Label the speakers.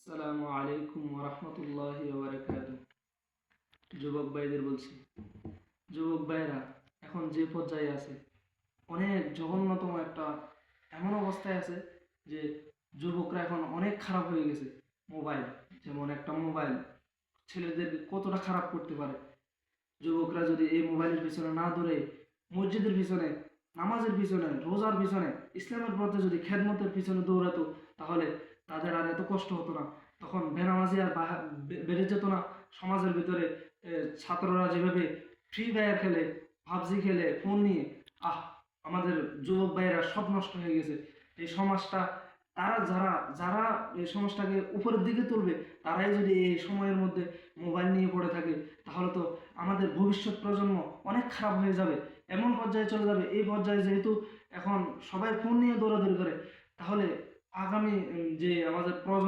Speaker 1: আসসালামু আলাইকুম ওরহমতুল্লাহি ওয়াবারাকাতুহু। যুবক ভাইদের বলছি, যুবক ভাইরা এখন যে পর্যায়ে আছে, অনেক জঘন্যতম একটা এমন অবস্থায় আছে যে যুবকরা এখন অনেক খারাপ হয়ে গেছে। মোবাইল, যেমন একটা মোবাইল ছেলেদেরকে কতটা খারাপ করতে পারে। যুবকরা যদি এই মোবাইলের পিছনে না দৌড়ে মসজিদের পিছনে, নামাজের পিছনে, রোজার পিছনে, ইসলামের পথে যদি খেদমতের পিছনে দৌড়াতো, তাহলে তাদের আর এত কষ্ট হতো না। তখন বেনামাজি আর বেড়ে যেত না সমাজের ভিতরে। ছাত্ররা যেভাবে ফ্রি ফায়ার খেলে, পাবজি খেলে ফোন নিয়ে, আহ আমাদের যুবক ভাইয়েরা সব নষ্ট হয়ে গেছে। এই সমাজটা, তারা যারা যারা এই সমাজটাকে উপরের দিকে তুলবে, তারাই যদি এই সময়ের মধ্যে মোবাইল নিয়ে পড়ে থাকে, তাহলে তো আমাদের ভবিষ্যৎ প্রজন্ম অনেক খারাপ হয়ে যাবে। এমন পর্যায়ে চলে যাবে, এই পর্যায়ে যেহেতু এখন সবাই ফোন নিয়ে দৌড়াদৌড়ি করে, তাহলে আগামী যে আমাদের প্রজন্ম